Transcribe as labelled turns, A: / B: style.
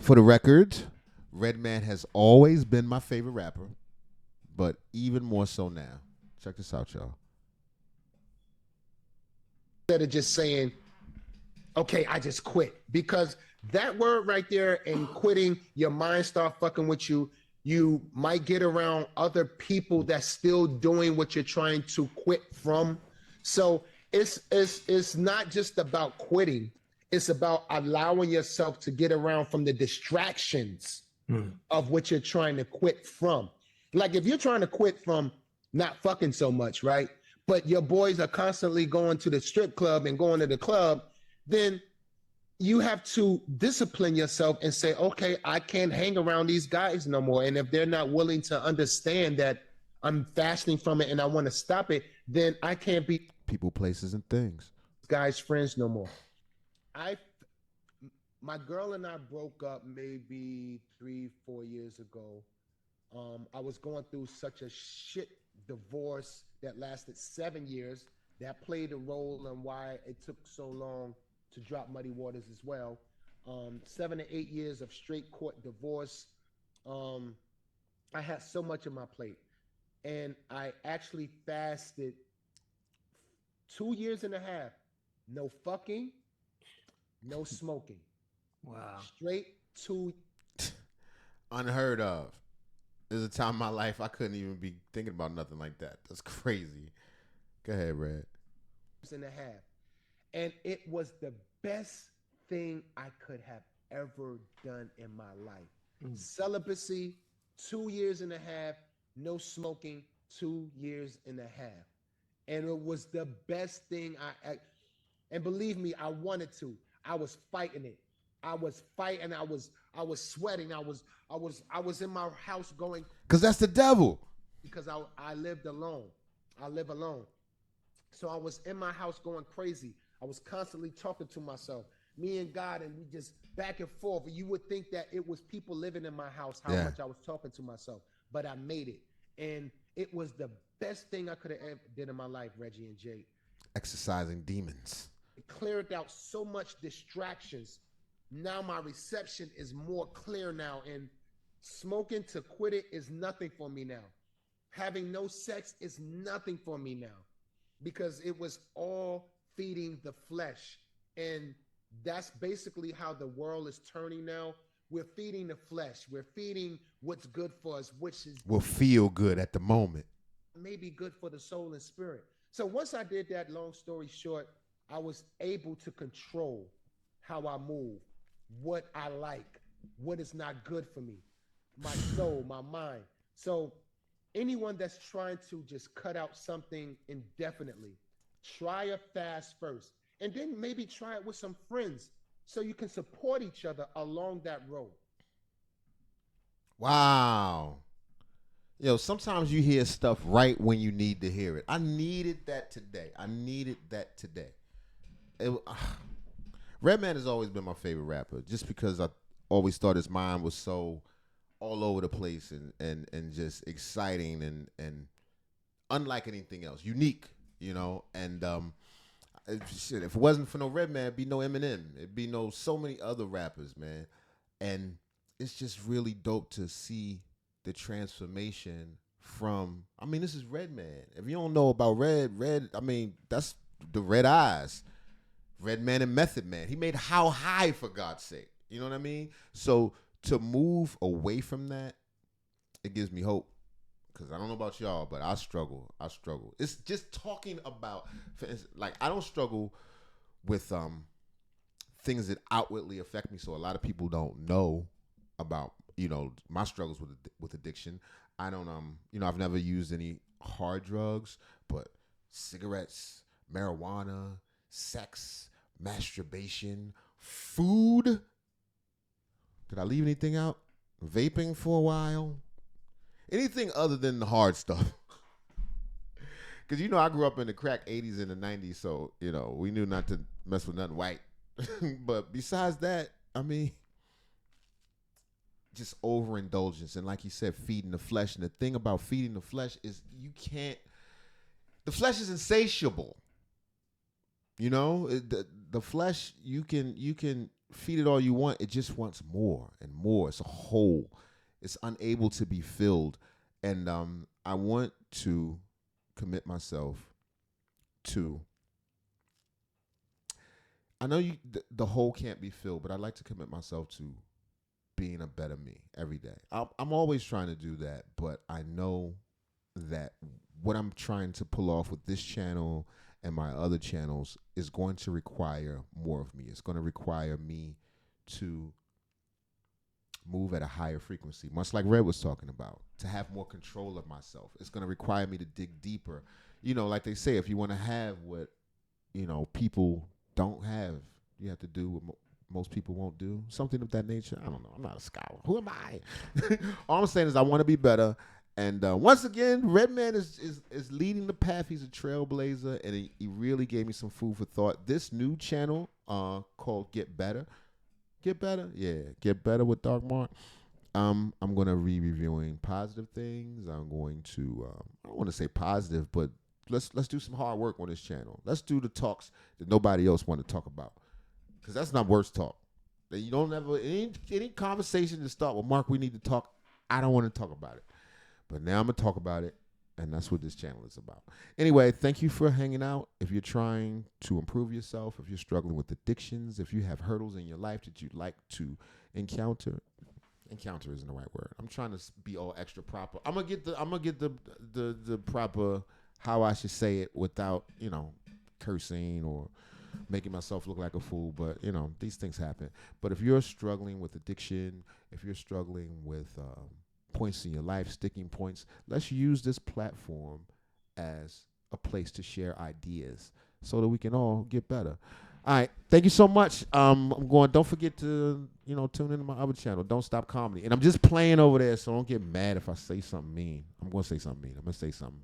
A: For the record, Redman has always been my favorite rapper, but even more so now. Check this out, y'all.
B: Instead of just saying, okay, I just quit. Because that word right there and quitting, your mind start fucking with you. You might get around other people that's still doing what you're trying to quit from. So it's not just about quitting. It's about allowing yourself to get around from the distractions of what you're trying to quit from. Like if you're trying to quit from not fucking so much, right? But your boys are constantly going to the strip club and going to the club, then you have to discipline yourself and say, okay, I can't hang around these guys no more. And if they're not willing to understand that I'm fasting from it and I want to stop it, then I can't be
A: People, places, and things.
B: guys' friends no more. My girl and I broke up maybe 3-4 years ago. I was going through such a shit divorce that lasted 7 years. That played a role in why it took so long to drop Muddy Waters as well. 7 to 8 years of straight court divorce. I had so much on my plate. And I actually fasted 2 years and a half. No fucking, no smoking.
C: Wow.
B: Straight to
A: Unheard of. There's a time in my life I couldn't even be thinking about nothing like that. That's crazy. Go ahead, Red.
B: and a half. And it was the best thing I could have ever done in my life. Celibacy, 2 years and a half, no smoking, 2 years and a half. And it was the best thing and believe me, I wanted to. I was fighting it. I was fighting. I was sweating. I was in my house going,
A: Because that's the devil.
B: because I lived alone. I live alone. So I was in my house going crazy. I was constantly talking to myself, me and God, and we just back and forth. You would think that it was people living in my house, how much I was talking to myself, but I made it. And it was the best thing I could have ever did in my life, Reggie and Jake.
A: Exercising demons.
B: It cleared out so much distractions. Now my reception is more clear now, and smoking to quit it is nothing for me now. Having no sex is nothing for me now, because it was all feeding the flesh. And that's basically how the world is turning now. We're feeding the flesh. We're feeding what's good for us, which is
A: Will feel good at the moment.
B: maybe good for the soul and spirit. So once I did that, long story short, I was able to control how I move, what I like, what is not good for me, my soul, my mind. So anyone that's trying to just cut out something indefinitely, try a fast first, and then maybe try it with some friends so you can support each other along that road.
A: Wow. Yo, sometimes you hear stuff right when you need to hear it. I needed that today. Redman has always been my favorite rapper, just because I always thought his mind was so all over the place and just exciting and unlike anything else, unique, and if it wasn't for no Redman, it'd be no Eminem, it'd be no so many other rappers, man. And it's just really dope to see the transformation from, this is Redman. If you don't know about Red, that's the Red Eyes. Redman and Method Man. He made How High, for God's sake. You know what I mean? So to move away from that, it gives me hope. Because I don't know about y'all, but I struggle. It's just talking about, like, I don't struggle with things that outwardly affect me. So a lot of people don't know about, my struggles with addiction. I don't, I've never used any hard drugs, but cigarettes, marijuana, sex, masturbation, food. Did I leave anything out? Vaping for a while. Anything other than the hard stuff. Because, I grew up in the crack 80s and the 90s, so, we knew not to mess with nothing white. But besides that, just overindulgence. And like you said, feeding the flesh. And the thing about feeding the flesh is the flesh is insatiable. The flesh, you can feed it all you want. It just wants more and more. It's a hole. It's unable to be filled. And I want to commit myself to. I know the hole can't be filled, but I'd like to commit myself to being a better me every day. I'm always trying to do that, but I know that what I'm trying to pull off with this channel and my other channels is going to require more of me. It's going to require me to move at a higher frequency, much like Red was talking about, to have more control of myself. It's going to require me to dig deeper. You know, like they say, if you want to have what, people don't have, you have to do what most people won't do. Something of that nature. I don't know. I'm not a scholar. Who am I? All I'm saying is I want to be better. And once again, Redman is leading the path. He's a trailblazer, and he really gave me some food for thought. This new channel called Get Better. Get Better? Yeah, Get Better with Dark Mark. I'm going to be reviewing positive things. I'm going to, I don't want to say positive, but let's do some hard work on this channel. Let's do the talks that nobody else want to talk about, because that's not worst talk. You don't ever, any conversation to start with, Mark, we need to talk. I don't want to talk about it. But now I'm going to talk about it, and that's what this channel is about. Anyway, thank you for hanging out. If you're trying to improve yourself, if you're struggling with addictions, if you have hurdles in your life that you'd like to encounter isn't the right word. I'm trying to be all extra proper. I'm gonna get the proper how I should say it without, cursing or making myself look like a fool. But, these things happen. But if you're struggling with addiction, if you're struggling with points in your life, sticking points, let's use this platform as a place to share ideas so that we can all get better. All right. Thank you so much. Don't forget to, tune into my other channel, Don't Stop Comedy. And I'm just playing over there, so don't get mad if I say something mean. I'm going to say something mean. I'm going to say something.